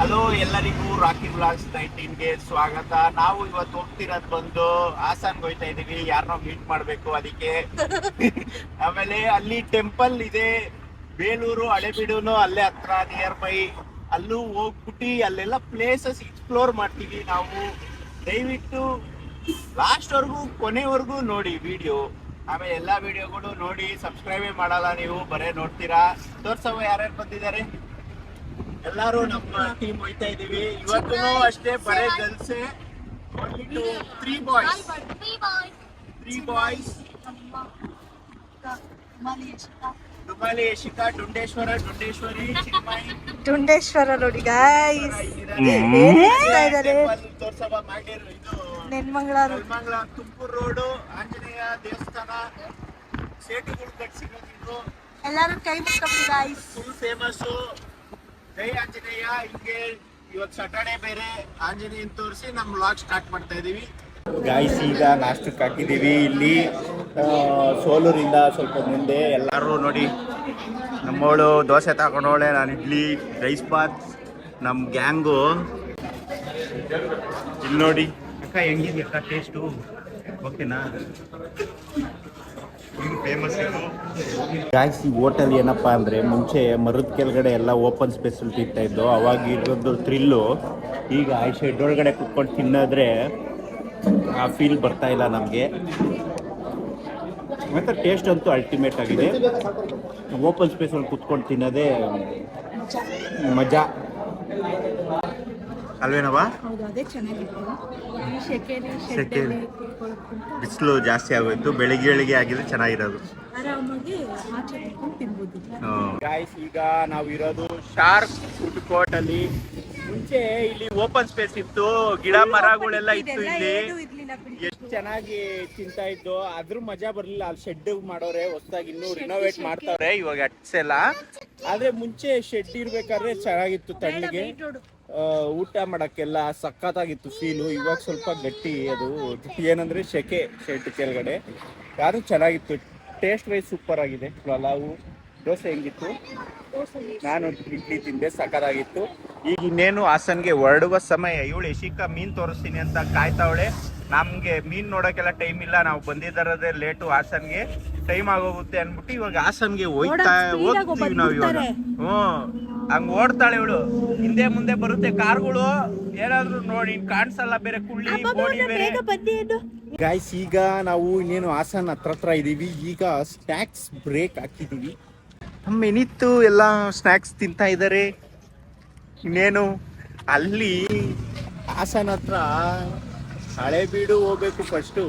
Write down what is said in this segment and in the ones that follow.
Hello ಎಲ್ಲರಿಗೂ rakhi blogs 19ಗೆ ಸ್ವಾಗತ. ನಾವು ಇವತ್ತು ಹೋಗ್ತಿರೋದು ಬಂದು ಹಾಸನ್ಗೆ ಹೋಗ್ತಾ ಇದೀವಿ. ಯಾರನ್ನೋ ಮೀಟ್ ಮಾಡ್ಬೇಕು ಅದಕ್ಕೆ. ಆಮೇಲೆ ಅಲ್ಲಿ ಟೆಂಪಲ್ ಇದೆ, ಬೇಲೂರು ಹಳೆಬೀಡುನು ಅಲ್ಲೇ ಹತ್ರ ನಿಯರ್ ಬೈ. ಅಲ್ಲೂ ಹೋಗ್ಬಿಟ್ಟು ಅಲ್ಲೆಲ್ಲ ಪ್ಲೇಸಸ್ ಎಕ್ಸ್ಪ್ಲೋರ್ ಮಾಡ್ತೀವಿ ನಾವು. ದಯವಿಟ್ಟು ಲಾಸ್ಟ್ ವರ್ಗೂ ಕೊನೆವರೆಗೂ ನೋಡಿ ವಿಡಿಯೋ. ಆಮೇಲೆ ಎಲ್ಲಾ ವಿಡಿಯೋಗಳು ನೋಡಿ. ಸಬ್ಸ್ಕ್ರೈಬೇ ಮಾಡಲ್ಲ ನೀವು, ಬರೇ ನೋಡ್ತೀರಾ. ತೋರ್ಸವ ಯಾರ್ಯಾರು ಬಂದಿದ್ದಾರೆ. ಎಲ್ಲಾರು ನಮ್ಮ ಟೀಮ್ ಹೋಯ್ತಾ ಇದೀವಿ. ಇವತ್ತು ಅಷ್ಟೇ ಬರೇ ಗರ್ಲ್ಸ್. ತ್ರೀ ಬಾಯ್ಸ್ ಡುಮಾಲಿ, ಯಶಿಕಾ, ಡುಂಡೇಶ್ವರಿ, ಡುಂಡೇಶ್ವರ ನೋಡಿ ಗಾಯ್ಸ್. ತೋರ್ಸವ ಮಾಡಿರು. ಇದು ನೆನ್ಮಂಗ್ಳ ತುಮಕೂರು ರೋಡು, ಆಂಜನೇಯ ದೇವಸ್ಥಾನ, ಸೇಟುಗಳು ಕಟ್ಸಿರೋದು. ಎಲ್ಲಾರು ಕೈ ಮುಟ್ಕೊಂಡ್ಬಿಡಿ ಗಾಯ್ಸ್. ಫುಲ್ ಫೇಮಸ್ ಜೈ ಆಂಜನೇಯ. ಹಿಂಗೆ ಇವತ್ತು ಸಟರ್ಡೆ ಬೇರೆ, ಆಂಜನೇಯನ್ ತೋರಿಸಿ ನಮ್ಮ ವ್ಲಾಗ್ ಸ್ಟಾರ್ಟ್ ಮಾಡ್ತಾ ಇದೀವಿ. ಗಾಯ್ಸ್ ಈಗ ನಾಷ್ಟಕ್ಕೆ ಹಾಕಿದ್ದೀವಿ ಇಲ್ಲಿ ಸೋಲೂರಿಂದ ಸ್ವಲ್ಪ ಮುಂದೆ. ಎಲ್ಲರೂ ನೋಡಿ, ನಮ್ಮವಳು ದೋಸೆ ತಗೊಂಡವಳೆ, ನಾನು ಇಡ್ಲಿ, ರೈಸ್ ಬಾತ್, ನಮ್ಮ ಗ್ಯಾಂಗು. ಇಲ್ಲಿ ನೋಡಿ ಅಕ್ಕ, ಹೆಂಗಿದೆ ಅಕ್ಕ ಟೇಸ್ಟು? ಓಕೆನಾ? Famous guys. ಈ ಹೋಟೆಲ್ ಏನಪ್ಪ ಅಂದರೆ, ಮುಂಚೆ ಮರದ ಕೆಳಗಡೆ ಎಲ್ಲ ಓಪನ್ ಸ್ಪೇಸಲ್ಲಿ ತಿಂತಾ ಇದ್ದು. ಅವಾಗ ಇರೋದು ಥ್ರಿಲ್ಲು. ಈಗ ಆ ಶೆಡ್ ಒಳಗಡೆ ಕುತ್ಕೊಂಡು ತಿನ್ನೋದ್ರೆ ಆ ಫೀಲ್ ಬರ್ತಾ ಇಲ್ಲ ನಮಗೆ. ಮತ್ತು ಟೇಸ್ಟ್ ಅಂತೂ ಅಲ್ಟಿಮೇಟ್ ಆಗಿದೆ. ಓಪನ್ ಸ್ಪೇಸಲ್ಲಿ ಕುತ್ಕೊಂಡು ತಿನ್ನೋದೇ ಮಜಾ ಅಲ್ವೇನವ? ಬಿಸಿಲು ಜಾಸ್ತಿ ಆಗೋಯ್ತು, ಬೆಳಿಗ್ಗೆ ಆಗಿದ್ರೆ ಚೆನ್ನಾಗಿರೋದು. ಗಾಯ್ಸ್ ಈಗ ನಾವು ಇರೋದು ಶಾರ್ಕ್ ಫುಡ್ ಕೋರ್ಟ್ ಅಲ್ಲಿ. ಮುಂಚೆ ಇಲ್ಲಿ ಓಪನ್ ಸ್ಪೇಸ್ ಇತ್ತು, ಗಿಡ ಮರಗಳೆಲ್ಲ ಇತ್ತು. ಇಲ್ಲಿ ಎಷ್ಟು ಚೆನ್ನಾಗಿ ತಿಂತಾ ಇದ್ದು. ಅದ್ರ ಮಜಾ ಬರ್ಲಿಲ್ಲ. ಅಲ್ಲಿ ಶೆಡ್ ಮಾಡೋರೆ, ಹೊಸದಾಗಿ ಇನ್ನೂ ರಿನೋವೇಟ್ ಮಾಡ್ತಾವ್ರೆ ಇವಾಗ ಅಟ್ಸೆಲ್ಲ. ಆದ್ರೆ ಮುಂಚೆ ಶೆಡ್ ಇರ್ಬೇಕಾದ್ರೆ ಚೆನ್ನಾಗಿತ್ತು, ತಣ್ಣಗೆ ಊಟ ಮಾಡಕ್ಕೆಲ್ಲ ಸಖತ್ತಾಗಿತ್ತು ಫೀಲು. ಇವಾಗ ಸ್ವಲ್ಪ ಗಟ್ಟಿ ಅದು, ಏನಂದ್ರೆ ಶೆಕೆ ಶೆಡ್ ಕೆಳಗಡೆ. ಯಾರು ಚೆನ್ನಾಗಿತ್ತು, ಟೇಸ್ಟ್ ವೈಸ್ ಸೂಪರ್ ಆಗಿದೆ. ಪಲಾವು, ದೋಸೆ ಹೆಂಗಿತ್ತು? ನಾನು ಇಡ್ಲಿ ತಿಂದೆ, ಸಖತ್ತಾಗಿತ್ತು. ಈಗ ಇನ್ನೇನು ಹಾಸನ್ಗೆ ಹೊರಡುವ ಸಮಯ. ಇವಳು ಯಶಿಕಾ ಮೀನ್ ತೋರಿಸ್ತೀನಿ ಅಂತ ಕಾಯ್ತಾವಳೆ. ನಮ್ಗೆ ಮೀನ್ ನೋಡೋಕೆಲ್ಲ ಟೈಮ್ ಇಲ್ಲ, ನಾವು ಬಂದಿದ್ದರದೇ ಲೇಟು. ಹಾಸನ್ಗೆ ಟೈಮ್ ಆಗೋಗುತ್ತೆ ಅನ್ಬಿಟ್ಟು ಇವಾಗ ಹಾಸನ್ಗೆ ಹೋಗ್ತೀವಿ ನಾವು ಇವಾಗ. ಹಂಗ ಓಡ್ತಾಳೆ ಇವಳು. ಹಿಂದೆ ಮುಂದೆ ಬರುತ್ತೆ ಕಾರ್ಗಳು, ಏನಾದ್ರು ನೋಡಿ ಕಾಣಿಸಲ್ಲ. ಬೇರೆ ಕುಳ್ಳಿ ಬೋಡಿ ಬೇರೆ. ಗಾಯ್ಸ್ ಈಗ ನಾವು ಇನ್ನೇನು ಹಾಸನ್ ಹತ್ರ ಇದೀವಿ. ಈಗ ಸ್ನ್ಯಾಕ್ಸ್ ಬ್ರೇಕ್ ಹಾಕಿದೀವಿ. ನಮ್ಮ ಏನಿತ್ತು ಎಲ್ಲ ಸ್ನ್ಯಾಕ್ಸ್ ತಿಂತಾ ಇದ್ದಾರೆ. ಇನ್ನೇನು ಅಲ್ಲಿ ಹಾಸನ್ ಹತ್ರ ಹಳೆಬೀಡು ಹೋಗ್ಬೇಕು ಫಸ್ಟು.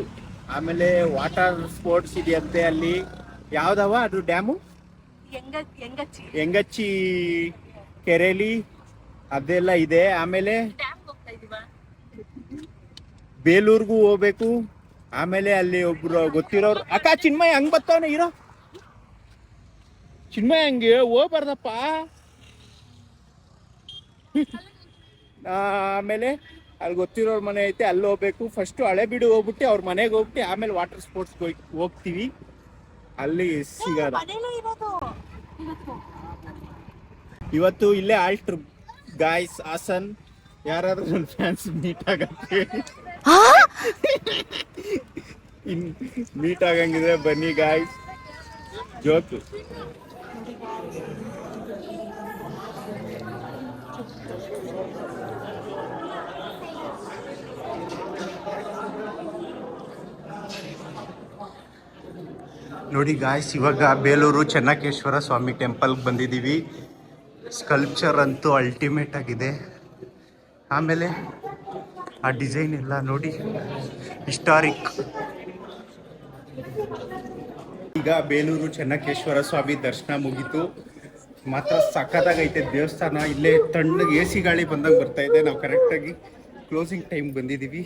ಆಮೇಲೆ ವಾಟರ್ ಸ್ಪೋರ್ಟ್ಸ್ ಇದೆಯಂತೆ ಅಲ್ಲಿ. ಯಾವ್ದವ ಅದು ಡ್ಯಾಮು? ಎಂಗಚ್ಚಿ ಕೆರೆಲಿ ಅದೆಲ್ಲ ಇದೆ. ಆಮೇಲೆ ಬೇಲೂರ್ಗೂ ಹೋಗ್ಬೇಕು. ಆಮೇಲೆ ಅಲ್ಲಿ ಒಬ್ರು ಗೊತ್ತಿರೋರು, ಅಕ್ಕ ಚಿನ್ಮಯ ಹಂಗ್ ಬರ್ತಾವನೆ ಇರೋ. ಚಿನ್ಮಯ ಹಂಗೆ ಹೋಗ್ಬಾರ್ದಪ್ಪ. ಆಮೇಲೆ ಅಲ್ಲಿ ಗೊತ್ತಿರೋರ್ ಮನೆ ಐತೆ, ಅಲ್ಲಿ ಹೋಗ್ಬೇಕು. ಫಸ್ಟ್ ಹಳೆಬೀಡು ಹೋಗ್ಬಿಟ್ಟು ಅವ್ರ ಮನೆಗೆ ಹೋಗ್ಬಿಟ್ಟು ಆಮೇಲೆ ವಾಟರ್ ಸ್ಪೋರ್ಟ್ಸ್ ಹೋಗ್ತೀವಿ. ಅಲ್ಲಿ ಸಿಗೋದ. ಇವತ್ತು ಇಲ್ಲೇ ಆಲ್ಟ್ರ್ ಗಾಯ್ಸ್ ಹಾಸನ್. ಯಾರಾದ್ರೂ ನನ್ನ ಫ್ಯಾನ್ಸ್ ಮೀಟ್ ಆಗತ್ತೆ, ಮೀಟ್ ಆಗಂಗಿದ್ರೆ ಬನ್ನಿ ಗಾಯ್ಸ್. ಜೋಕು ನೋಡಿ ಗಾಯ್ಸ್. ಇವಾಗ ಬೇಲೂರು ಚೆನ್ನಕೇಶ್ವರ ಸ್ವಾಮಿ ಟೆಂಪಲ್ಗೆ ಬಂದಿದ್ದೀವಿ. ಸ್ಕಲ್ಪ್ಚರ್ ಅಂತೂ ಅಲ್ಟಿಮೇಟ್ ಆಗಿದೆ. ಆಮೇಲೆ ಆ ಡಿಸೈನ್ ಎಲ್ಲ ನೋಡಿ, ಹಿಸ್ಟಾರಿಕ್. ಈಗ ಬೇಲೂರು ಚೆನ್ನಕೇಶ್ವರ ಸ್ವಾಮಿ ದರ್ಶನ ಮುಗೀತು. ಮಾತ್ರ ಸಖತ್ತಾಗೈತೆ ದೇವಸ್ಥಾನ. ಇಲ್ಲೇ ತಣ್ಣಗೆ AC ಗಾಳಿ ಬಂದಾಗ ಬರ್ತಾ ಇದೆ. ನಾವು ಕರೆಕ್ಟಾಗಿ ಕ್ಲೋಸಿಂಗ್ ಟೈಮ್ ಬಂದಿದ್ದೀವಿ.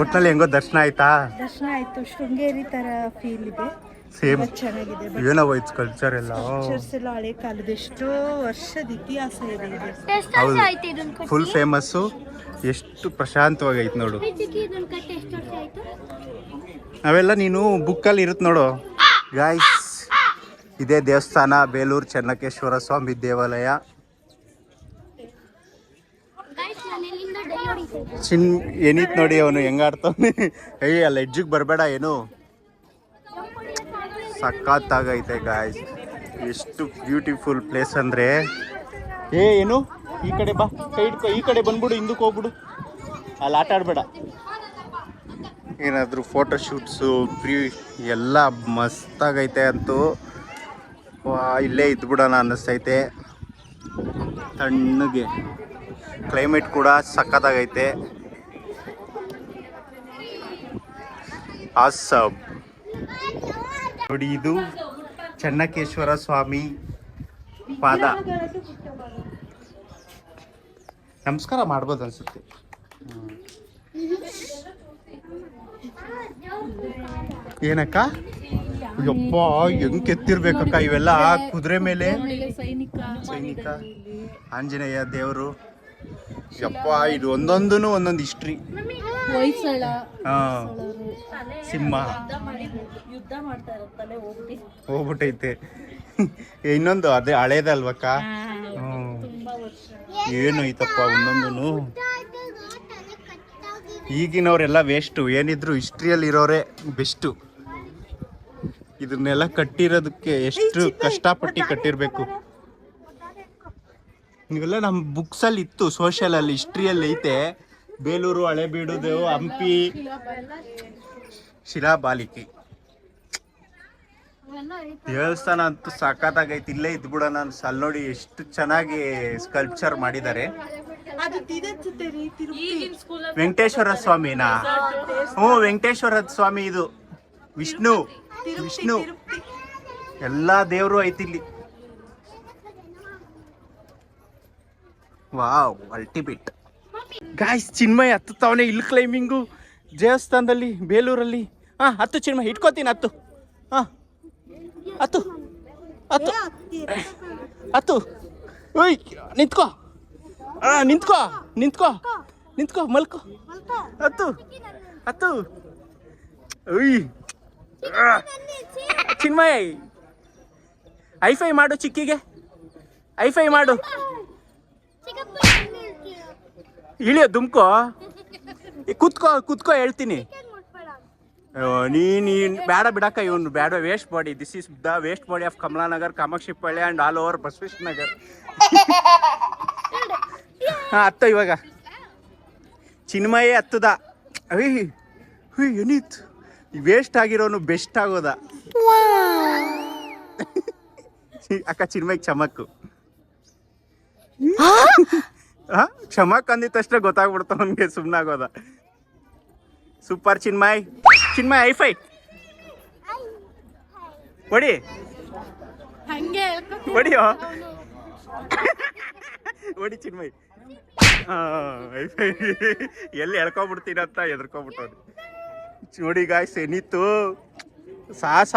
ಒಟ್ಟಿನಲ್ಲಿ ಹೆಂಗೋ ದರ್ಶನ ಆಯ್ತಾ? ದರ್ಶನ ಆಯ್ತು. ಶೃಂಗೇರಿ ತರ ಫೀಲ್ ಇದೆ. ಸೇಮ್ ಚೆನ್ನಾಗಿದೆ. ಏನೋ ಐತ್ ಕಲ್ಚರ್ ಎಲ್ಲ ಹಳೆ ಕಾಲದ ಎಷ್ಟೋ ವರ್ಷದ ಇತಿಹಾಸ ಇದೆ. Full famous. ಎಷ್ಟು ಪ್ರಶಾಂತವಾಗೈತೆ ನೋಡು. ಅವೆಲ್ಲ ನೀನು ಬುಕ್ಕಲ್ಲಿ ಇರುತ್ತೆ ನೋಡು ಗಾಯ್ಸ್. ಇದೇ ದೇವಸ್ಥಾನ, ಬೇಲೂರು ಚೆನ್ನಕೇಶ್ವರ ಸ್ವಾಮಿ ದೇವಾಲಯ. ಏನಿತ್ ನೋಡಿ ಅವನು ಹೆಂಗಾಡ್ತಾವನೆ. ಅಲ್ಲ ಎಡ್ಜಿಗೆ ಬರಬೇಡ ಏನು. ಸಖತ್ತಾಗೈತೆ ಗಾಯ್ಸ್, ಎಷ್ಟು ಬ್ಯೂಟಿಫುಲ್ ಪ್ಲೇಸ್ ಅಂದರೆ. ಏನು ಈ ಕಡೆ ಬಾ, ಕೈ ಹಿಡ್ಕೊ, ಈ ಕಡೆ ಬಂದ್ಬಿಡು, ಹಿಂದಕ್ಕೆ ಹೋಗ್ಬಿಡು, ಅಲ್ಲಿ ಆಟ ಆಡಬೇಡ. ಏನಾದರೂ ಫೋಟೋಶೂಟ್ಸು ಎಲ್ಲ ಮಸ್ತಾಗೈತೆ ಅಂತೂ. ಇಲ್ಲೇ ಇದ್ಬಿಡೋಣ ಅನ್ನಿಸ್ತೈತೆ. ತಣ್ಣಗೆ ಕ್ಲೈಮೇಟ್ ಕೂಡ ಸಖತ್ತಾಗೈತೆ. ಆಸಮ್ ನೋಡಿ, ಇದು ಚೆನ್ನಕೇಶ್ವರ ಸ್ವಾಮಿ ಪಾದ. ನಮಸ್ಕಾರ ಮಾಡ್ಬೋದು ಅನ್ಸುತ್ತೆ. ಏನಕ್ಕ ಯಪ್ಪ, ಹೆಂಗ್ ಕೆತ್ತಿರ್ಬೇಕಕ್ಕ ಇವೆಲ್ಲ ಕುದುರೆ ಮೇಲೆ. ಸೈನಿಕ, ಆಂಜನೇಯ ದೇವರು. ಯಪ್ಪ, ಇದು ಒಂದೊಂದು ಹಿಸ್ಟ್ರಿ. ಸಿಂಹ ಹೋಗ್ಬಿಟ್ಟೈತೆ. ಇನ್ನೊಂದು ಅದೇ ಹಳೇದಲ್ವಕ್ಕ. ಏನು ಐತಪ್ಪ ಒಂದೊಂದು. ಈಗಿನವರೆಲ್ಲ ವೇಸ್ಟು, ಏನಿದ್ರು ಹಿಸ್ಟ್ರಿಯಲ್ಲಿ ಇರೋರೆ ಬೆಸ್ಟು. ಇದನ್ನೆಲ್ಲ ಕಟ್ಟಿರೋದಕ್ಕೆ ಎಷ್ಟು ಕಷ್ಟಪಟ್ಟು ಕಟ್ಟಿರ್ಬೇಕು. ಇವೆಲ್ಲ ನಮ್ಮ ಬುಕ್ಸಲ್ಲಿ ಇತ್ತು, ಸೋಷಿಯಲಲ್ಲಿ, ಹಿಸ್ಟ್ರಿಯಲ್ಲಿ ಐತೆ. ಬೇಲೂರು, ಹಳೆಬೀಡು, ಹಂಪಿ, ಶಿಲಾಬಾಲಿಕೆ ದೇವಸ್ಥಾನ ಅಂತೂ ಸಖತ್ತಾಗೈತಿ. ಇಲ್ಲೇ ಇದ್ಬಿಡೋಣ ಅಲ್ಲಿ ನೋಡಿ ಎಷ್ಟು ಚೆನ್ನಾಗಿ ಸ್ಕಲ್ಪ್ಚರ್ ಮಾಡಿದ್ದಾರೆ. ವೆಂಕಟೇಶ್ವರ ಸ್ವಾಮಿನಾ? ಹ್ಞೂ, ವೆಂಕಟೇಶ್ವರ ಸ್ವಾಮಿ. ಇದು ವಿಷ್ಣು ಎಲ್ಲ ದೇವರು ಐತಿ ಇಲ್ಲಿ. Wow, ultimate guys. ಚಿನ್ಮಯ್ ಹತ್ತುತ್ತಾವನೆ ಇಲ್ಲಿ ಕ್ಲೈಂಬಿಂಗು ದೇವಸ್ಥಾನದಲ್ಲಿ, ಬೇಲೂರಲ್ಲಿ. ಹತ್ತು ಚಿನ್ಮಯ್, ಇಟ್ಕೋತೀನಿ. ಹತ್ತು. ಓಯ್, ನಿಂತ್ಕೋ, ಮಲ್ಕೋ. ಹತ್ತು. ಓಯ್ ಚಿನ್ಮಯ್, ಐಫೈ ಮಾಡು, ಚಿಕ್ಕಿಗೆ ಐಫೈ ಮಾಡು. ಇಳಿಯೋ ದುಮ್ಕೋ, ಕುತ್ಕೋ ಹೇಳ್ತೀನಿ. ನೀನ್ ಬೇಡ ಬಿಡಕ್ಕ, ಇವನು ಬೇಡ. Waste body, this is the waste body of Kamalanagar, Kamakshi Palya and all over Basaveshwara Nagar. ಹತ್ತ ಇವಾಗ ಚಿನ್ಮಯೇ ಹತ್ತದ. ಏನಿತ್ತು ವೇಸ್ಟ್ ಆಗಿರೋನು ಬೆಸ್ಟ್ ಆಗೋದ. ಅಕ್ಕ ಚಿನ್ಮಯ್ ಚಮಕ್ಕು. ಚಮಕ್ ಅಂದಿದ ತಕ್ಷಣ ಗೊತ್ತಾಗ್ಬಿಡ್ತ ಅವನ್ಗೆ, ಸುಮ್ಮನಾಗೋದ. ಸೂಪರ್ ಚಿನ್ಮಯ್ ಐಫೈ ಹೊಡಿ ಚಿನ್ಮಯ್. ಐಫೈ ಎಲ್ಲಿ ಎಳ್ಕೊಬಿಡ್ತೀನಿ ಅಂತ ಎದ್ರಕೊಬಿಟ್ಟವ್ರು. ನೋಡಿ ಗಾಯ್ಸ್, ಏನಿತ್ತು ಸಾಹಸ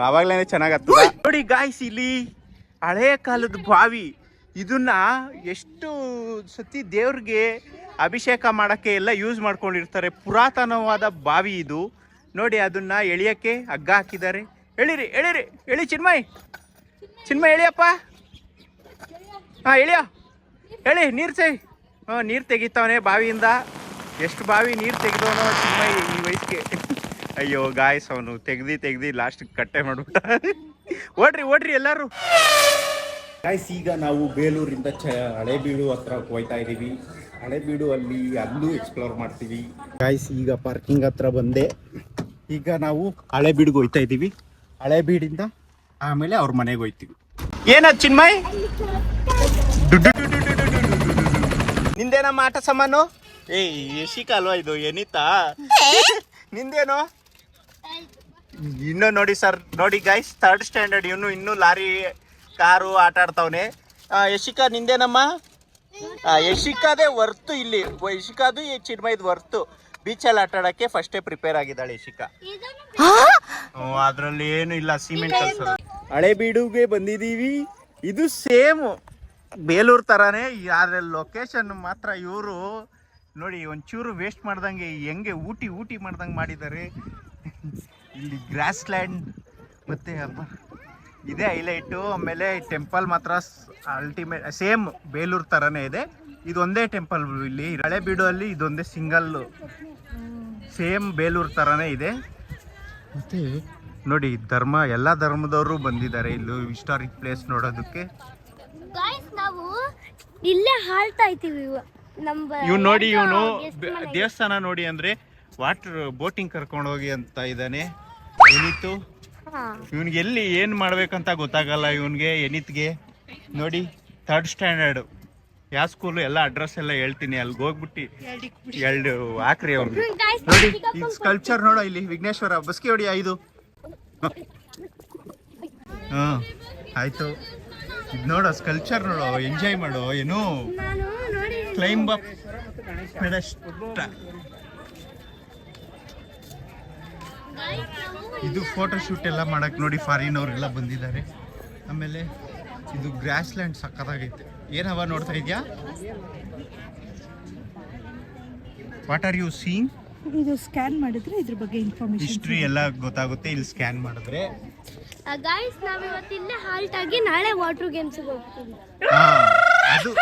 ಅವಾಗ್ಲೇನೆ ಚೆನ್ನಾಗತ್ತ. ನೋಡಿ ಗಾಯ್ಸ್, ಇಲ್ಲಿ ಹಳೆ ಕಾಲದ ಬಾವಿ. ಇದನ್ನ ಎಷ್ಟು ಸತಿ ದೇವ್ರಿಗೆ ಅಭಿಷೇಕ ಮಾಡೋಕ್ಕೆ ಎಲ್ಲ ಯೂಸ್ ಮಾಡ್ಕೊಂಡಿರ್ತಾರೆ. ಪುರಾತನವಾದ ಬಾವಿ ಇದು ನೋಡಿ. ಅದನ್ನ ಎಳಿಯೋಕ್ಕೆ ಹಗ್ಗ ಹಾಕಿದ್ದಾರೆ. ಎಳಿ ಚಿನ್ಮಯ್ ಎಳಿಯಪ್ಪ. ಎಳಿ. ನೀರು ತೆಗಿತಾವನೆ ಬಾವಿಯಿಂದ. ಎಷ್ಟು ಬಾವಿ ನೀರು ತೆಗೆದವನೋ ಚಿನ್ಮಯ್ ಈ ವಯಸ್ಸಿಗೆ. ಅಯ್ಯೋ ಗಾಯ್ಸ್, ಅವನು ತೆಗ್ದು ಲಾಸ್ಟ್ ಕಟ್ಟೆ ಮಾಡ್ಬಿಟ್ಟ. ಓಡ್ರಿ ಎಲ್ಲರೂ ಗಾಯ್ಸ್. ಈಗ ನಾವು ಬೇಲೂರಿಂದ ಹಳೆಬೀಡು ಹತ್ರ ಹೋಗ್ತಾ ಇದ್ದೀವಿ. ಹಳೆಬೀಡು ಅಲ್ಲೂ ಎಕ್ಸ್ಪ್ಲೋರ್ ಮಾಡ್ತೀವಿ ಗಾಯ್ಸ್. ಈಗ ಪಾರ್ಕಿಂಗ್ ಹತ್ರ ಬಂದೆ. ಈಗ ನಾವು ಹಳೆಬೀಡಿಗೆ ಹೋಗ್ತಾ ಇದ್ದೀವಿ. ಹಳೆಬೀಡಿಂದ ಆಮೇಲೆ ಅವ್ರ ಮನೆಗೆ ಹೋಗ್ತೀವಿ. ಏನದು ಚಿನ್ಮಯ್? ನಿಂದೇನಮ್ಮ ಆಟ ಸಾಮಾನು? ಯಶಿಕ ಅಲ್ವಾ ಇದು? ಏನಿತ್ತಾ ನಿಂದೇನು? ಇನ್ನೂ ನೋಡಿ ಗಾಯ್ಸ್, 3rd ಸ್ಟ್ಯಾಂಡರ್ಡ್ ಇವನು. ಇನ್ನೂ ಲಾರಿ ಕಾರು ಆಟ ಆಡ್ತಾವನೆ. ಯಶಿಕಾ ನಿಂದೇನಮ್ಮ? ಯಶಿಕಾದೇ ವರ್ತು ಇಲ್ಲಿ. ಯಶಿಕಾದು ಈ ಚಿನ್ಮಯದ ವರ್ತು. ಬೀಚಲ್ಲಿ ಆಟ ಆಡಕ್ಕೆ ಫಸ್ಟೇ ಪ್ರಿಪೇರ್ ಆಗಿದ್ದಾಳೆ ಯಶಿಕಾ. ಅದ್ರಲ್ಲಿ ಏನು ಇಲ್ಲ, ಸಿಮೆಂಟ್ ಕಲ್ಸೋದು. ಹಳೆಬೀಡುಗೆ ಬಂದಿದ್ದೀವಿ. ಇದು ಸೇಮ್ ಬೇಲೂರು ತರಾನೇ, ಆದ್ರೆ ಲೊಕೇಶನ್ ಮಾತ್ರ ಇವರು ನೋಡಿ ಒಂಚೂರು ವೇಸ್ಟ್ ಮಾಡ್ದಂಗೆ ಹೆಂಗೆ ಊಟಿ ಮಾಡ್ದಂಗೆ ಮಾಡಿದ್ದಾರೆ. ಇಲ್ಲಿ ಗ್ರಾಸ್ ಲ್ಯಾಂಡ್ ಮತ್ತೆ ಇದೇ ಹೈಲೈಟು. ಆಮೇಲೆ ಟೆಂಪಲ್ ಮಾತ್ರ ಅಲ್ಟಿಮೇಟ್, ಸೇಮ್ ಬೇಲೂರು ಥರನೇ ಇದೆ. ಇದೊಂದೇ ಟೆಂಪಲ್ ಇಲ್ಲಿ ಹಳೇಬೀಡು ಅಲ್ಲಿ ಇದೊಂದೇ ಸಿಂಗಲ್, ಸೇಮ್ ಬೇಲೂರು ತರಾನೇ ಇದೆ. ಮತ್ತೆ ನೋಡಿ ಎಲ್ಲ ಧರ್ಮದವರು ಬಂದಿದ್ದಾರೆ ಇಲ್ಲಿ ಹಿಸ್ಟಾರಿಕ್ ಪ್ಲೇಸ್ ನೋಡೋದಕ್ಕೆ. ನಾವು ಇಲ್ಲೇ ಹಾಲ್ತಾ ಇದ್ದೀವಿ. ಇವ್ನು ನೋಡಿ, ಇವನು ದೇವಸ್ಥಾನ ನೋಡಿ ಅಂದ್ರೆ ವಾಟರ್ ಬೋಟಿಂಗ್ ಕರ್ಕೊಂಡು ಹೋಗಿ ಅಂತ ಇದ್ದಾನೆ. ಏನಿತ್ತು ಇವನ್ಗೆ ಎಲ್ಲಿ ಏನ್ ಮಾಡ್ಬೇಕಂತ ಗೊತ್ತಾಗಲ್ಲ ಇವನ್ಗೆ. ಎನಿತ್ಗೆ ನೋಡಿ 3rd ಸ್ಟ್ಯಾಂಡರ್ಡ್ ಯಾವ ಸ್ಕೂಲು ಎಲ್ಲ ಅಡ್ರೆಸ್ ಎಲ್ಲ ಹೇಳ್ತೀನಿ, ಅಲ್ಲಿಗೆ ಹೋಗ್ಬಿಟ್ಟು 2 ಹಾಕ್ರಿ ಅವ್ರಿಗೆ. ನೋಡಿ ಈ ಸ್ಕಲ್ಪ್ಚರ್ ನೋಡೋ ಇಲ್ಲಿ ವಿಘ್ನೇಶ್ವರ ಬಸ್ಕಿ ಹೊಡಿ 5. ಆಯ್ತು, ಇದು ನೋಡೋ ಸ್ಕಲ್ಪ್ಚರ್ ನೋಡೋ, ಎಂಜಾಯ್ ಮಾಡೋ. ಏನು ಕ್ಲೈಂಬ್ ಅಪ್ ಇದು ಫೋಟೋ ಶೂಟ್ ಎಲ್ಲ ಮಾಡಕ್ ನೋಡಿ ಫಾರಿನ್ ಅವರೆಲ್ಲ ಬಂದಿದ್ದಾರೆ. ಆಮೇಲೆ ಇದು ಗ್ರಾಸ್ ಲ್ಯಾಂಡ್ ಸಕ್ಕತ್ತಾಗೈತೆ. ಏನವ ನೋಡ್ತಾ ಇದ್ಯಾ? What are you seeing? ಇದು ಸ್ಕ್ಯಾನ್ ಮಾಡಿದ್ರೆ ಇದ್ರ ಬಗ್ಗೆ ಇನ್ಫಾರ್ಮೇಶನ್ ಹಿಸ್ಟ್ರಿ ಎಲ್ಲ ಗೊತ್ತಾಗುತ್ತೆ ಇಲ್ಲಿ ಸ್ಕ್ಯಾನ್ ಮಾಡಿದ್ರೆ. ಗೈಸ್ ನಾವು ಇವತ್ತು ಇಲ್ಲೇ ಹಾಲ್ಟ್ ಆಗಿ ನಾಳೆ ವಾಟರ್ ಗೇಮ್ಸ್ ಹೋಗ್ತೀವಿ. ಅದು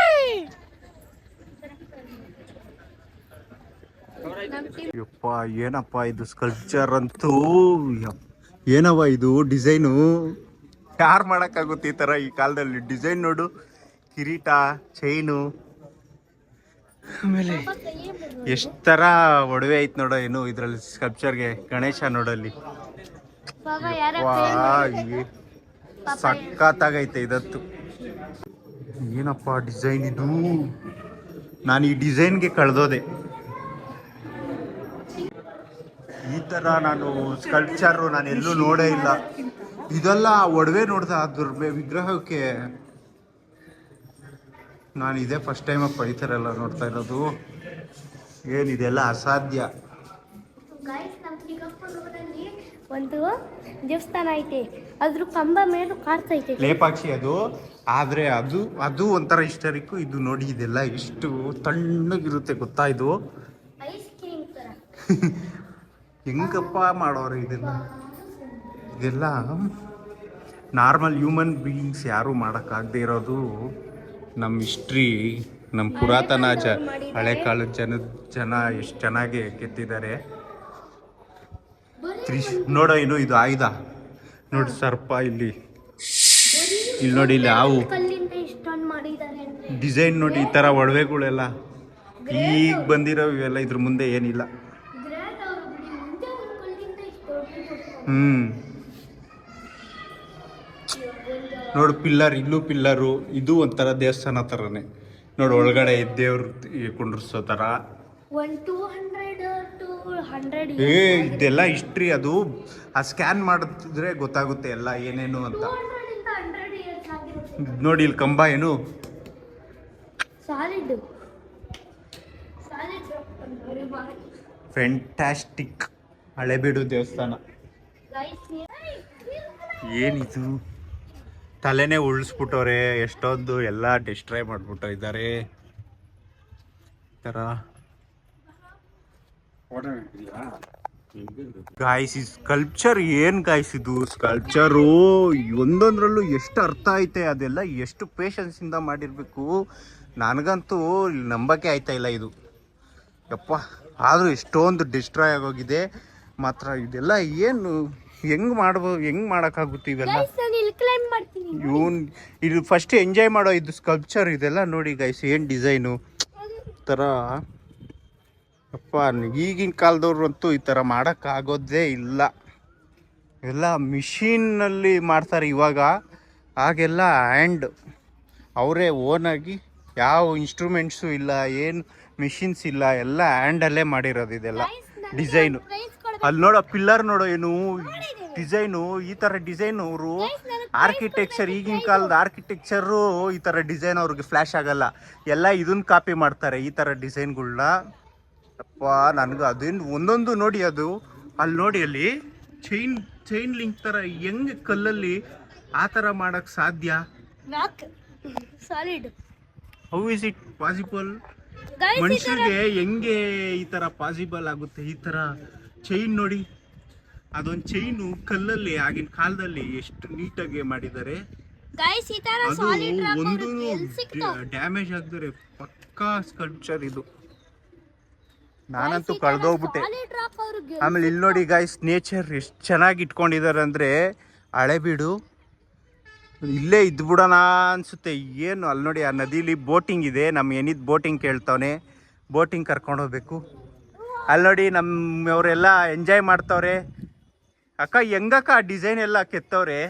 ಯಪ್ಪ ಏನಪ್ಪ ಇದು ಸ್ಕಲ್ಪ್ಚರ್ ಅಂತೂ, ಏನವ ಇದು ಡಿಸೈನು, ಯಾರು ಮಾಡೋಕ್ಕಾಗುತ್ತೆ ಈ ಥರ ಈ ಕಾಲದಲ್ಲಿ? ಡಿಸೈನ್ ನೋಡು, ಕಿರೀಟ, ಚೈನು, ಆಮೇಲೆ ಎಷ್ಟು ಥರ ಒಡವೆ ಐತೆ ನೋಡೋ. ಏನು ಇದರಲ್ಲಿ ಸ್ಕಲ್ಪ್ಚರ್ಗೆ ಗಣೇಶ ನೋಡಲ್ಲಿ ಸಖತ್ತಾಗೈತೆ ಇದಂತೂ. ಏನಪ್ಪ ಡಿಸೈನ್ ಇದು, ನಾನು ಈ ಡಿಸೈನ್ಗೆ ಕಳೆದೋದೆ. ಈ ಥರ ನಾನು ಸ್ಕಲ್ಪ್ಚರು ನಾನು ಎಲ್ಲೂ ನೋಡೇ ಇಲ್ಲ. ಇದೆಲ್ಲ ಒಡವೆ ನೋಡ್ದೆ ಅದ್ರ ವಿಗ್ರಹಕ್ಕೆ. ನಾನು ಇದೇ ಫಸ್ಟ್ ಟೈಮಪ್ಪ ಈ ಥರ ಎಲ್ಲ ನೋಡ್ತಾ ಇರೋದು. ಏನಿದೆಲ್ಲ ಅಸಾಧ್ಯ. ಒಂದು ದೇವಸ್ಥಾನ ಐತೆ, ಅದ್ರ ಕಂಬ ಮೇಲೆ ಕಾಡ್ತೈತೆ ಲೇಪಾಕ್ಷಿ ಅದು. ಆದರೆ ಅದು ಒಂಥರ ಹಿಸ್ಟರಿಕ್ಕು. ಇದು ನೋಡಿ ಇದೆಲ್ಲ ಎಷ್ಟು ತಣ್ಣಗಿರುತ್ತೆ ಗೊತ್ತಾ? ಇದು ಹೆಂಗಪ್ಪ ಮಾಡೋರು ಇದೆಲ್ಲ ನಾರ್ಮಲ್ ಹ್ಯೂಮನ್ ಬೀಯಿಂಗ್ಸ್ ಯಾರೂ ಮಾಡೋಕ್ಕಾಗದೇ ಇರೋದು. ನಮ್ಮ ಹಿಸ್ಟ್ರಿ, ನಮ್ಮ ಪುರಾತನ ಹಳೆ ಕಾಲದ ಜನ ಎಷ್ಟು ಚೆನ್ನಾಗಿ ಕೆತ್ತಿದ್ದಾರೆ. ನೋಡೋ ಏನು ಇದು ಆಯುಧ ನೋಡಿ, ಸರ್ಪ ಇಲ್ಲಿ ನೋಡಿ, ಇಲ್ಲಿ ಹಾವು ಡಿಸೈನ್ ನೋಡಿ. ಈ ಥರ ಒಡವೆಗಳೆಲ್ಲ ಈಗ ಬಂದಿರೋ ಇವೆಲ್ಲ ಇದ್ರ ಮುಂದೆ ಏನಿಲ್ಲ. ನೋಡು ಪಿಲ್ಲರ್, ಇಲ್ಲೂ ಪಿಲ್ಲರು. ಇದು ಒಂಥರ ದೇವಸ್ಥಾನ ಥರನೇ ನೋಡು, ಒಳಗಡೆ ದೇವ್ರು ಕುಂಡ್ರಿಸೋ ಥರ. ಇದೆಲ್ಲ ಹಿಸ್ಟ್ರಿ. ಅದು ಆ ಸ್ಕ್ಯಾನ್ ಮಾಡಿದ್ರೆ ಗೊತ್ತಾಗುತ್ತೆ ಎಲ್ಲ ಏನೇನು ಅಂತ. ನೋಡಿ ಇಲ್ಲಿ ಕಂಬ ಏನು ಫ್ಯಾಂಟಾಸ್ಟಿಕ್. ಹಳೇಬೀಡು ದೇವಸ್ಥಾನ. ಏನಿದು ತಲೆನೇ ಉಳಿಸ್ಬಿಟ್ಟವ್ರೆ, ಎಷ್ಟೊಂದು ಎಲ್ಲ ಡಿಸ್ಟ್ರಾಯ್ ಮಾಡ್ಬಿಟ್ಟು ಇದ್ದಾರೆ. ಥರ ಗಾಯ್ಸ್ ಈ ಸ್ಕಲ್ಪ್ಚರ್ ಏನು ಗಾಯ್ಸ್, ಇದು ಸ್ಕಲ್ಪ್ಚರು ಒಂದೊಂದರಲ್ಲೂ ಎಷ್ಟು ಅರ್ಥ ಐತೆ, ಅದೆಲ್ಲ ಎಷ್ಟು ಪೇಷನ್ಸಿಂದ ಮಾಡಿರಬೇಕು. ನನಗಂತೂ ನಂಬಕ್ಕೆ ಆಯ್ತಾ ಇಲ್ಲ ಇದು ಯಪ್ಪ. ಆದರೂ ಎಷ್ಟೊಂದು ಡಿಸ್ಟ್ರಾಯ್ ಆಗೋಗಿದೆ ಮಾತ್ರ. ಇದೆಲ್ಲ ಏನು ಹೆಂಗೆ ಮಾಡೋಕ್ಕಾಗುತ್ತೆ ಇವೆಲ್ಲ? ಇದು ಫಸ್ಟ್ ಎಂಜಾಯ್ ಮಾಡೋ ಇದು ಸ್ಕಲ್ಪ್ಚರ್. ಇದೆಲ್ಲ ನೋಡಿ ಗೈಸ್ ಏನು ಡಿಸೈನು ಥರ ಅಪ್ಪ. ಈಗಿನ ಕಾಲದವ್ರು ಅಂತೂ ಈ ಥರ ಮಾಡೋಕ್ಕಾಗೋದೇ ಇಲ್ಲ. ಎಲ್ಲ ಮಿಷಿನ್ನಲ್ಲಿ ಮಾಡ್ತಾರೆ ಇವಾಗ. ಆಗೆಲ್ಲ ಹ್ಯಾಂಡ್, ಅವರೇ ಓನಾಗಿ, ಯಾವ ಇನ್ಸ್ಟ್ರೂಮೆಂಟ್ಸು ಇಲ್ಲ, ಏನು ಮಿಷಿನ್ಸ್ ಇಲ್ಲ, ಎಲ್ಲ ಹ್ಯಾಂಡಲ್ಲೇ ಮಾಡಿರೋದು ಇದೆಲ್ಲ ಡಿಸೈನು. ಅಲ್ಲಿ ನೋಡೋ ಪಿಲ್ಲರ್ ನೋಡೋ ಏನು ಡಿಸೈನು. ಈ ಥರ ಡಿಸೈನ್ ಅವರು ಆರ್ಕಿಟೆಕ್ಚರ್, ಈಗಿನ ಕಾಲದ ಆರ್ಕಿಟೆಕ್ಚರು ಈ ಥರ ಡಿಸೈನ್ ಅವ್ರಿಗೆ ಫ್ಲ್ಯಾಶ್ ಆಗಲ್ಲ. ಎಲ್ಲ ಇದನ್ನ ಕಾಪಿ ಮಾಡ್ತಾರೆ ಈ ಥರ ಡಿಸೈನ್ಗಳನ್ನ. ಅಪ್ಪ ನನಗೆ ಅದೇನು ಒಂದೊಂದು ನೋಡಿ. ಅದು ಅಲ್ಲಿ ನೋಡಿ, ಅಲ್ಲಿ ಚೈನ್ ಲಿಂಕ್ ಥರ ಹೆಂಗೆ ಕಲ್ಲಲ್ಲಿ ಆ ಥರ ಮಾಡೋಕ್ಕೆ ಸಾಧ್ಯ? How is it possible? ಮನುಷ್ಯರಿಗೆ ಹೆಂಗೆ ಈ ಥರ ಪಾಸಿಬಲ್ ಆಗುತ್ತೆ? ಈ ಥರ ಚೈನ್ ನೋಡಿ, ಅದೊಂದು ಚೈನು ಕಲ್ಲಲ್ಲಿ ಆಗಿನ ಕಾಲದಲ್ಲಿ ಎಷ್ಟು ನೀಟಾಗಿ ಮಾಡಿದ್ದಾರೆ. ಅದು ಒಂದು ಡ್ಯಾಮೇಜ್ ಆಗಿದ್ರೆ ಪಕ್ಕಾ ಸ್ಕಲ್ಪ್ಚರ್ ಇದು. ನಾನಂತೂ ಕಳೆದೋಗ್ಬಿಟ್ಟೆ. ಆಮೇಲೆ ಇಲ್ಲಿ ನೋಡಿ ಗಾಯ್ಸ್, ನೇಚರ್ ಎಷ್ಟು ಚೆನ್ನಾಗಿ ಇಟ್ಕೊಂಡಿದ್ದಾರೆ ಅಂದರೆ, ಹಳೆಬೀಡು ಇಲ್ಲೇ ಇದ್ಬಿಡೋಣ ಅನಿಸುತ್ತೆ. ಏನು ಅಲ್ಲಿ ನೋಡಿ, ಆ ನದಿಲಿ ಬೋಟಿಂಗ್ ಇದೆ. ನಮ್ಮ ಏನಿದ್ ಬೋಟಿಂಗ್ ಕೇಳ್ತವನೆ, ಬೋಟಿಂಗ್ ಕರ್ಕೊಂಡು ಹೋಗ್ಬೇಕು. ಅಲ್ಲಿ ನೋಡಿ ನಮ್ಮವರೆಲ್ಲ ಎಂಜಾಯ್ ಮಾಡ್ತವ್ರೆ. ಅಕ್ಕ ಹೆಂಗಕ್ಕ ಆ ಡಿಸೈನ್ ಎಲ್ಲ ಕೆತ್ತವ್ರೆ.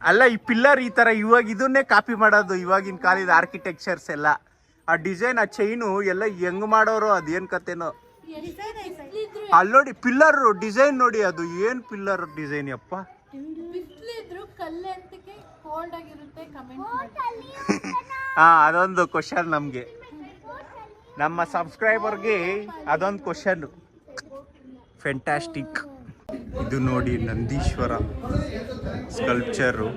ಅಲ್ಲ, ಈ ಪಿಲ್ಲರ್ ಈ ಥರ ಇವಾಗ ಇದನ್ನೇ ಕಾಪಿ ಮಾಡೋದು, ಇವಾಗಿನ ಕಾಲದ ಆರ್ಕಿಟೆಕ್ಚರ್ಸ್ ಎಲ್ಲ. ಆ ಡಿಸೈನ್, ಆ ಚೈನು ಎಲ್ಲ ಹೆಂಗ್ ಮಾಡೋರು, ಅದೇನು ಕತೆನೋ. ಅಲ್ಲಿ ನೋಡಿ ಪಿಲ್ಲರ್ ಡಿಸೈನ್ ನೋಡಿ, ಅದು ಏನು ಪಿಲ್ಲರ್ ಡಿಸೈನ್ ಯಪ್ಪ. ಹಾ, ಅದೊಂದು ಕ್ವಶನ್ ನಮಗೆ, ನಮ್ಮ ಸಬ್ಸ್ಕ್ರೈಬರ್ಗೆ ಅದೊಂದು ಕ್ವಶನ್. ಫ್ಯಾಂಟಾಸ್ಟಿಕ್. ಇದು ನೋಡಿ ನಂದೀಶ್ವರ ಸ್ಕಲ್ಪ್ಚರು,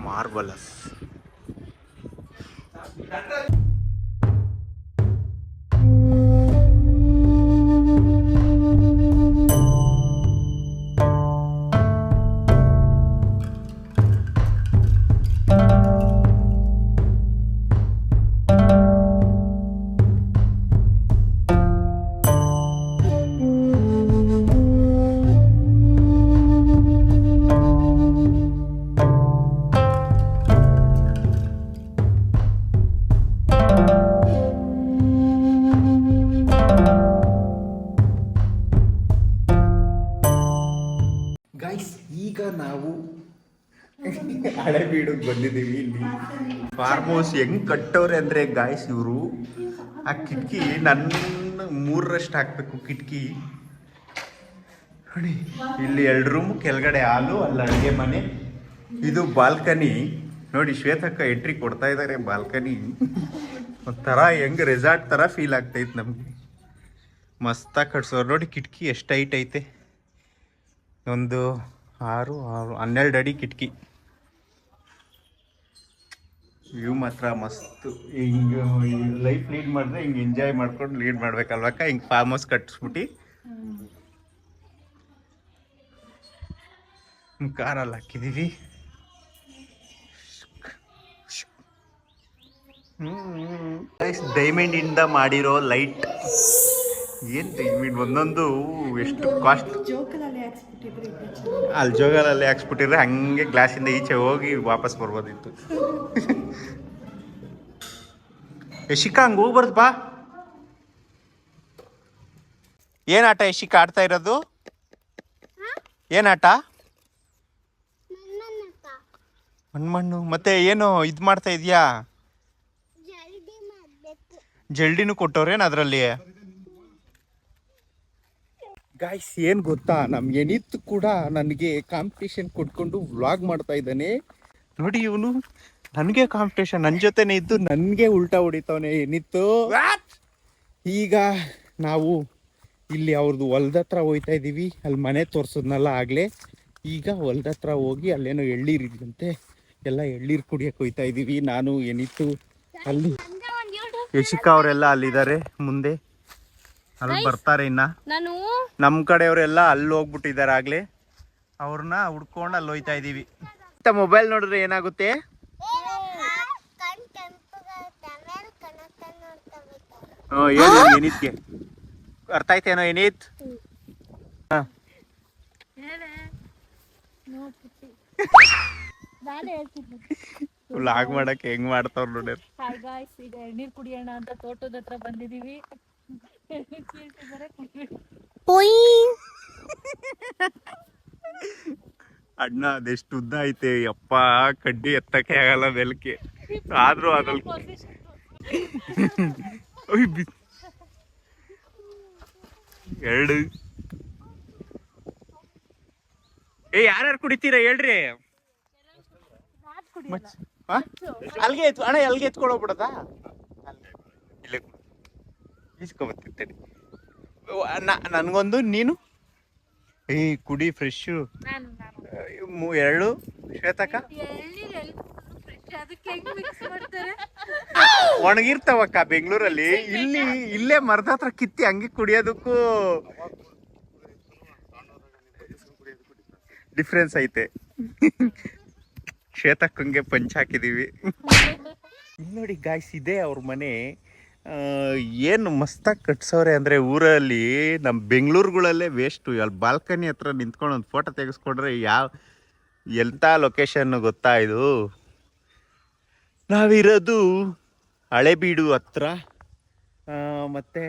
ಮಾರ್ಬಲಸ್. ಗಾಯ್ಸ್, ಈಗ ನಾವು ಹಳೆಬೀಡಿಗೆ ಬಂದಿದ್ದೀವಿ. ಇಲ್ಲಿ ಫಾರ್ಮ್ ಹೌಸ್ ಹೆಂಗ್ ಕಟ್ಟವ್ರೆ ಅಂದರೆ ಗಾಯ್ಸ್, ಇವರು ಆ ಕಿಟಕಿ ನನ್ನ 3ರಷ್ಟು ಹಾಕಬೇಕು ಕಿಟಕಿ ನೋಡಿ. ಇಲ್ಲಿ 2 ರೂಮ್, ಕೆಳಗಡೆ ಹಾಲು, ಅಲ್ಲಿ ಅಡುಗೆ ಮನೆ, ಇದು ಬಾಲ್ಕನಿ ನೋಡಿ. ಶ್ವೇತಕ್ಕ ಎಂಟ್ರಿ ಕೊಡ್ತಾ ಇದ್ದಾರೆ. ಬಾಲ್ಕನಿ ಒಂಥರ ಹೆಂಗ್ ರೆಸಾರ್ಟ್ ಥರ ಫೀಲ್ ಆಗ್ತೈತೆ ನಮಗೆ. ಮಸ್ತಾಗಿ ಕಟ್ಸೋರು ನೋಡಿ. ಕಿಟಕಿ ಎಷ್ಟು ಹೈಟ್ ಐತೆ, ಒಂದು 12 ಅಡಿ ಕಿಟಕಿ. ವ್ಯೂ ಮಾತ್ರ ಮಸ್ತ್. ಹಿಂಗೆ ಲೈಫ್ ಲೀಡ್ ಮಾಡಿದ್ರೆ ಹಿಂಗೆ ಎಂಜಾಯ್ ಮಾಡ್ಕೊಂಡು ಲೀಡ್ ಮಾಡ್ಬೇಕಲ್ವಕ್ಕ. ಹಿಂಗೆ ಫಾರ್ಮ್ ಹೌಸ್ ಕಟ್ಟಿಸ್ಬಿಟ್ಟು ಕಾರಲ್ಲಿ ಹಾಕಿದ್ದೀವಿ. ಡೈಮಂಡ್ ಇಂದ ಮಾಡಿರೋ ಲೈಟ್. ಏನು ಡೈಮಂಡ್, ಒಂದೊಂದು ಎಷ್ಟು ಕಾಸ್ಟ್. ಅಲ್ಲಿ ಜೋಗಲಲ್ಲಿ ಹಾಕ್ಸ್ಬಿಟ್ಟಿದ್ರೆ ಹಂಗೆ ಗ್ಲಾಸಿಂದ ಈಚೆ ಹೋಗಿ ವಾಪಸ್ ಬರ್ಬೋದಿತ್ತು. ಯಶಿಕಾ, ಹಂಗೆ ಹೋಗ್ಬಾರ್ದು ಬಾ. ಏನ್ ಆಟ ಯಶಿಕಾ ಆಡ್ತಾ ಇರೋದು? ಏನ್ ಆಟ? ಮಣ್ಣು. ಮತ್ತೆ ಏನು ಇದು ಮಾಡ್ತಾ ಇದೀಯಾ? ಜಲ್ಡಿನೂ ಕೊಟ್ಟವ್ರೇನು ಅದರಲ್ಲಿ? ಗಾಯ್ಸ್, ಏನು ಗೊತ್ತಾ, ನಮ್ಗೆ ಏನಿತ್ತು ಕೂಡ ನನಗೆ ಕಾಂಪಿಟೇಷನ್ ಕೊಟ್ಕೊಂಡು ವ್ಲಾಗ್ ಮಾಡ್ತಾ ಇದ್ದಾನೆ ನೋಡಿ. ಇವನು ನನಗೆ ಕಾಂಪಿಟೇಷನ್, ನನ್ನ ಜೊತೆನೇ ಇದ್ದು ನನಗೆ ಉಲ್ಟಾ ಹೊಡಿತಾವನೆ. ಏನಿತ್ತು ಈಗ ನಾವು ಇಲ್ಲಿ ಅವ್ರದ್ದು ಹೊಲ್ದ ಹತ್ರ ಹೋಗ್ತಾ ಇದ್ದೀವಿ. ಅಲ್ಲಿ ಮನೆ ತೋರಿಸೋದ್ನಲ್ಲ ಆಗಲೇ. ಈಗ ಹೊಲ್ದ ಹತ್ರ ಹೋಗಿ ಅಲ್ಲೇನೋ ಎಳ್ಳೀರಿದ್ದಂತೆ, ಎಲ್ಲ ಎಳ್ಳೀರು ಕುಡಿಯೋಕೆ ಹೋಗ್ತಾ ಇದ್ದೀವಿ. ನಾನು ಏನಿತ್ತು ಅಲ್ಲಿ, ಯಶಿಕಾ ಅವರೆಲ್ಲ ಅಲ್ಲಿದ್ದಾರೆ ಮುಂದೆ, ಅಲ್ಲಿ ಬರ್ತಾರೆ. ಇನ್ನ ನಮ್ಮ ಕಡೆಯವರೆಲ್ಲ ಅಲ್ಲಿ ಹೋಗ್ಬಿಟ್ಟಿದ್ದಾರೆ ಆಗ್ಲೇ. ಅವ್ರನ್ನ ಹುಡ್ಕೊಂಡು ಅಲ್ಲಿ ಹೋಯ್ತಾ ಇದೀವಿ. ಮೊಬೈಲ್ ನೋಡಿದ್ರೆ ಏನಾಗುತ್ತೆ? ಏನಿತ್ಗೆ ಅರ್ಥ ಆಯ್ತೇನೋ? ಏನಿತ್ ಲಾಗ್ ಮಾಡಕ್ಕೆ ಹೆಂಗ್ ಮಾಡ್ತಾವ್ರ ನೋಡಿ. ಈಗ ಎಳ್ನೀರ್ ಕುಡಿಯೋಣ ಅಂತ ತೋಟದ ಹತ್ರ ಬಂದಿದೀವಿ. ಅಣ್ಣ ಅದೆಷ್ಟು ಉದ್ದ ಐತೆ ಯಪ್ಪ, ಕಡ್ಡಿ ಎತ್ತಕ್ಕೆ ಆಗಲ್ಲ ಬೆಲ್ಕೆ. ಆದ್ರೂ ಅದ್ರಲ್ಲಿ ಎರಡು ಯಾರ್ಯಾರು ಕುಡಿತೀರಾ ಹೇಳ್ರಿ? ಅಲ್ಗೆ ಅಣ್ಣ, ಎಲ್ಗೆ ಎತ್ಕೊಳೋಗ್ಬಿಡದಾ? ಇಲ್ಲೇ ಇಸ್ಕೊಬತ್ತೀನಿ ನನ್ಗೊಂದು, ನೀನು ಕುಡಿ ಫ್ರೆಶು. 2 ಶ್ವೇತಕ್ಕ ಒಣಗಿರ್ತಾವಕ್ಕ ಬೆಂಗಳೂರಲ್ಲಿ. ಇಲ್ಲೇ ಮರದ ಹತ್ರ ಕಿತ್ತಿ ಹಂಗೆ ಕುಡಿಯೋದಕ್ಕೂ ಡಿಫ್ರೆನ್ಸ್ ಐತೆ. ಶ್ವೇತಕ್ಕಂಗೆ ಪಂಚ್ ಹಾಕಿದೀವಿ. ಇಲ್ಲಿ ನೋಡಿ ಗಾಯ್ಸ್, ಇದೆ ಅವ್ರ ಮನೆ. ಏನು ಮಸ್ತಾಗಿ ಕಟ್ಸವ್ರೆ ಅಂದರೆ ಊರಲ್ಲಿ ನಮ್ಮ ಬೆಂಗಳೂರುಗಳಲ್ಲೇ ವೇಸ್ಟು. ಅಲ್ಲಿ ಬಾಲ್ಕನಿ ಹತ್ರ ನಿಂತ್ಕೊಂಡು ಒಂದು ಫೋಟೋ ತೆಗೆಸ್ಕೊಂಡ್ರೆ ಎಂಥ ಲೊಕೇಶನ್ನು ಗೊತ್ತಾ ಇದು? ನಾವಿರೋದು ಹಳೇಬೀಡು ಹತ್ರ. ಮತ್ತು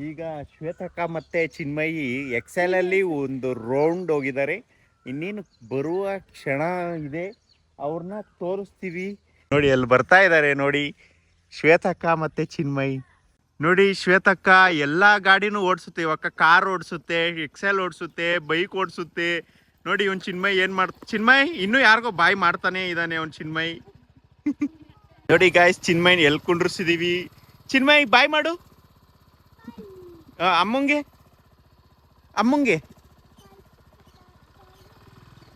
ಈಗ ಶ್ವೇತಕ್ಕ ಮತ್ತು ಚಿನ್ಮಯಿ ಎಕ್ಸೆಲಲ್ಲಿ ಒಂದು ರೌಂಡ್ ಹೋಗಿದ್ದಾರೆ. ಇನ್ನೇನು ಬರುವ ಕ್ಷಣ ಇದೆ, ಅವ್ರನ್ನ ತೋರಿಸ್ತೀವಿ. ನೋಡಿ ಅಲ್ಲಿ ಬರ್ತಾ ಇದ್ದಾರೆ ನೋಡಿ ಶ್ವೇತಕ್ಕ ಮತ್ತು ಚಿನ್ಮಯಿ. ನೋಡಿ ಶ್ವೇತಕ್ಕ ಎಲ್ಲ ಗಾಡಿನೂ ಓಡಿಸುತ್ತೆ. ಇವಾಗ ಕಾರ್ ಓಡಿಸುತ್ತೆ, ಎಕ್ಸೆಲ್ ಓಡಿಸುತ್ತೆ, ಬೈಕ್ ಓಡಿಸುತ್ತೆ. ನೋಡಿ ಅವ್ನು ಚಿನ್ಮಯಿ ಏನು ಚಿನ್ಮಯಿ ಇನ್ನೂ ಯಾರಿಗೋ ಬಾಯ್ ಮಾಡ್ತಾನೆ ಇದ್ದಾನೆ ಅವ್ನು ಚಿನ್ಮಯಿ. ನೋಡಿ ಗಾಯ್ಸ್, ಚಿನ್ಮಯಿನ ಎಲ್ಲಿ ಕುಂಡ್ರಿಸಿದೀವಿ. ಚಿನ್ಮಯಿ ಬಾಯ್ ಮಾಡು ಅಮ್ಮಂಗೆ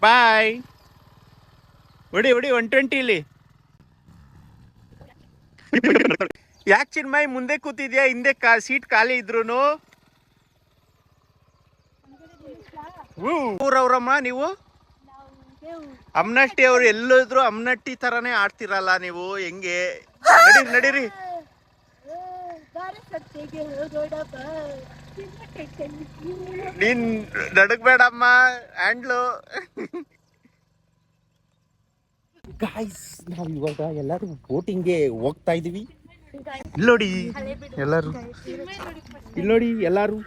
ಬಾಯ್. ಹೊಡಿ 120 ಇಲ್ಲಿ. ಯಾಕೆ ಚಿನ್ಮಯಿ ಮುಂದೆ ಕೂತಿದ್ಯಾ? ಹಿಂದೆ ಸೀಟ್ ಖಾಲಿ ಇದ್ರು. ಊರವ್ರಮ್ಮ ನೀವು? ಅಮ್ನಟ್ಟಿ ಅವ್ರು ಎಲ್ಲೋದ್ರು ಅಮ್ನಟ್ಟಿ ತರಾನೇ ಆಡ್ತಿರಲ್ಲ ನೀವು, ಹೆಂಗೆ? ನಡೀರಿ. ನೀನ್ ನಡಗ್ಬೇಡಮ್ಮ, ಹ್ಯಾಂಡ್ಲು. ಗಾಯ್ಸ್, ನಾವು ಇವಾಗ ಎಲ್ಲರೂ ಬೋಟಿಂಗ್ಗೆ ಹೋಗ್ತಾ ಇದೀವಿ. ಇಲ್ಲೋಡಿ ಎಲ್ಲರೂ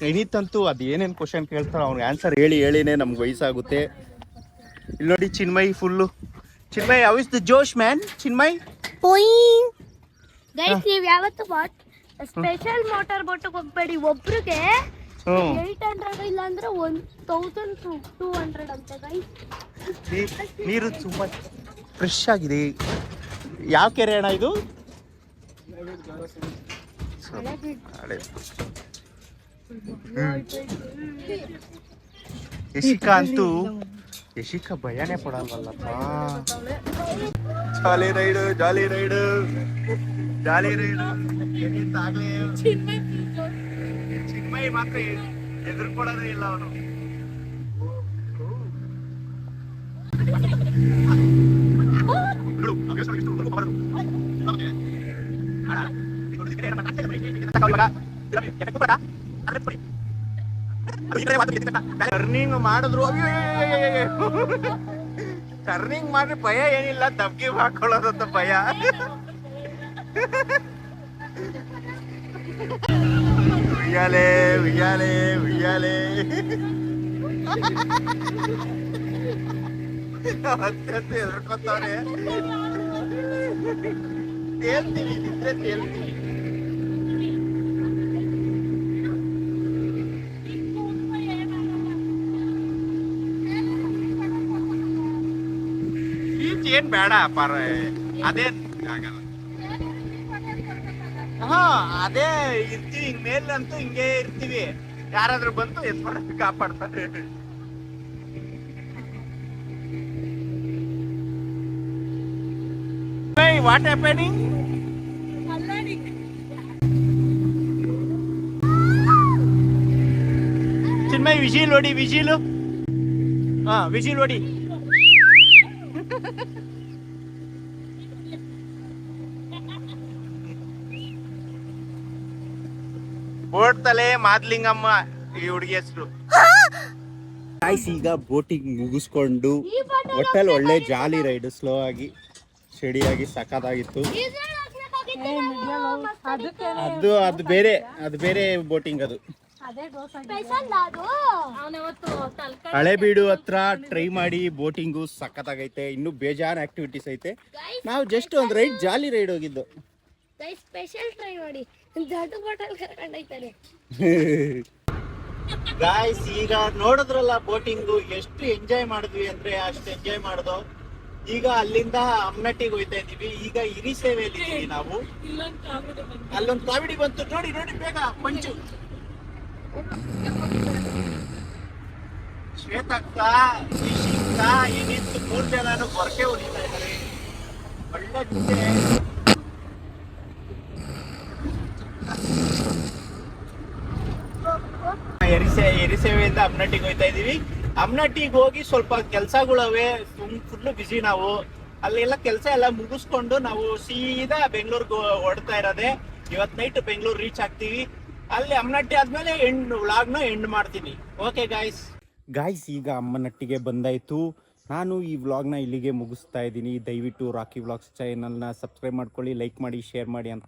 ಏನಿತ್ತಂತೂ ಅದು ಏನೇನು ಕ್ವಶನ್ ಕೇಳ್ತಾರೋ ಅವ್ನಿಗೆ ಆನ್ಸರ್ ಹೇಳಿನೇ ನಮ್ಗೆ ವಯಸ್ಸಾಗುತ್ತೆ. ಇಲ್ಲೋಡಿ Chinmayi full. Chinmayi, how is the josh man? Chinmayi guys, ನೀವು ಯಾವತ್ತು ಸ್ಪೆಷಲ್ ಮೋಟಾರ್ ಬೋಟಿಗೆ ಹೋಗ್ಬೇಡಿ. ಒಬ್ರಿಗೆ 800 ಇಲ್ಲ ಅಂದ್ರೆ 1200 ಅಂತ ಗೈಸ್. ನೀರು ತುಂಬಾ ಫ್ರೆಶ್ ಆಗಿದೆ. ಯಾವ ಕೆರೆ ಅಣ್ಣ ಇದು? ಯಶಿಕಾ ಭಯನೇ ಪಡಲ್ವಲ್ಲಪ್ಪ. ಜಾಲಿ ರೈಡು ಚಿನ್ಮಯಿ ಮಾತ್ರ ಎದುರ್ಕೊಳ್ಳೋದೇ ಇಲ್ಲ ಅವನು. ಟರ್ನಿಂಗ್ ಮಾಡಿದ್ರು, ಟರ್ನಿಂಗ್ ಮಾಡ್ರೆ ಭಯ ಏನಿಲ್ಲ, ದಬ್ಗೆ ಹಾಕೊಳ್ಳೋದಂತ ಭಯ. ಉಯ್ಯಾಲೆ ಅತ್ಯಂತ ಎದುರ್ಕೊತಾನೆ. ತೇಲ್ತೀವಿ. ಏನ್ ಬೇಡ ಪಾರ, ಅದೇನ್ ಆಗಲ್ಲ. ಅದೇ ಇರ್ತೀವಿ, ಹಿಂಗ್ ಮೇಲಂತೂ ಹಿಂಗೆ ಇರ್ತೀವಿ. ಯಾರಾದ್ರೂ ಬಂದು ಎತ್ಕೊಂಡು ಕಾಪಾಡ್ತಾರೆ. What happening? ಚಿನ್ಮಯಿ ವಿಜಿಲ್ ಹೊಡಿ. ವಿಜಿಲ್ ಹೊಡಿ. ಬೋಟ್ ತಲೆ ಮಾದ್ಲಿಂಗಮ್ಮ ಈ ಹುಡುಗಿ ಹೆಸರು. ಈಗ ಬೋಟಿಂಗ್ ಮುಗಿಸ್ಕೊಂಡು ಒಟ್ಟಲ್ಲಿ ಒಳ್ಳೆ ಜಾಲಿ ರೈಡ್, ಸ್ಲೋ ಆಗಿ ಸ್ಟಡಿಯಾಗಿ ಸಖತ್ತಾಗಿತ್ತು. ಅದು ಬೇರೆ ಬೋಟಿಂಗ್. ಅದು ಹಳೇಬೀಡು ಹತ್ರ ಟ್ರೈ ಮಾಡಿ ಬೋಟಿಂಗು ಸಖತ್ತಾಗೈತೆ. ಇನ್ನೂ ಬೇಜಾನ್ ಆಕ್ಟಿವಿಟೀಸ್ ಐತೆ. ನಾವು ಜಸ್ಟ್ ಒಂದು ರೈಡ್, ಜಾಲಿ ರೈಡ್ ಹೋಗಿದ್ದು. ಸ್ಪೆಷಲ್ ಟ್ರೈ ಮಾಡಿ ದೊಡ್ಡ ಬಾಟಲ್ ಕರ್ಕೊಂಡೈತಾನೆ. ಗಾಯ್ಸ್, ಈಗ ನೋಡಿದ್ರಲ್ಲ ಬೋಟಿಂಗು ಎಷ್ಟು ಎಂಜಾಯ್ ಮಾಡಿದ್ವಿ ಅಂದ್ರೆ ಅಷ್ಟು ಎಂಜಾಯ್ ಮಾಡ್ದೋ. ಈಗ ಅಲ್ಲಿಂದ ಅಮ್ನಟ್ಟಿಗೆ ಹೋಯ್ತಾ ಇದೀವಿ. ಈಗ ಹಿರಿಸೇವೆಯಲ್ಲಿ ಇದೀವಿ ನಾವು. ಅಲ್ಲೊಂದು ಕಾಮಿಡಿ ಬಂತು, ನೋಡಿ ಬೇಗ ಪಂಚು. ಶ್ವೇತಕ್ಕ, ಯಶಿಕ, ಏನಿತ್ತು 3 ಜನನು ಹೊರಕೆ ಹೊಡಿತಾ ಇದ್ದಾರೆ. ಒಳ್ಳೆ ಜೊತೆ ಎರಿಸೇವೆಯಿಂದ ಅಮ್ನಟ್ಟಿಗೆ ಹೋಯ್ತಾ ಇದೀವಿ. ಅಮ್ನಟ್ಟಿಗೆ ಹೋಗಿ ಸ್ವಲ್ಪ ಕೆಲ್ಸಗಳವೆ, ಫುಲ್ ಬಿಸಿ ನಾವು. ಅಲ್ಲೆಲ್ಲ ಕೆಲಸ ಎಲ್ಲ ಮುಗಿಸ್ಕೊಂಡು ನಾವು ಸೀದಾ ಬೆಂಗಳೂರಿಗೆ ಹೊಡ್ತಾ ಇರೋದೆ. ಇವತ್ ನೈಟ್ ಬೆಂಗಳೂರು ರೀಚ್ ಆಗ್ತೀವಿ. ಅಲ್ಲಿ ಅಮ್ಮನಟ್ಟಿ ಆದ್ಮೇಲೆ ವ್ಲಾಗ್ನ ಎಂಡ್ ಮಾಡ್ತೀನಿ. ಓಕೆ ಗಾಯ್ಸ್ ಈಗ ಅಮ್ಮನಟ್ಟಿಗೆ ಬಂದಾಯ್ತು. ನಾನು ಈ ವ್ಲಾಗ್ನ ಇಲ್ಲಿಗೆ ಮುಗಿಸ್ತಾ ಇದ್ದೀನಿ. ದಯವಿಟ್ಟು ರಾಕಿ ವ್ಲಾಗ್ಸ್ ಚಾನಲ್ನ ಸಬ್ಸ್ಕ್ರೈಬ್ ಮಾಡ್ಕೊಳ್ಳಿ, ಲೈಕ್ ಮಾಡಿ, ಶೇರ್ ಮಾಡಿ ಅಂತ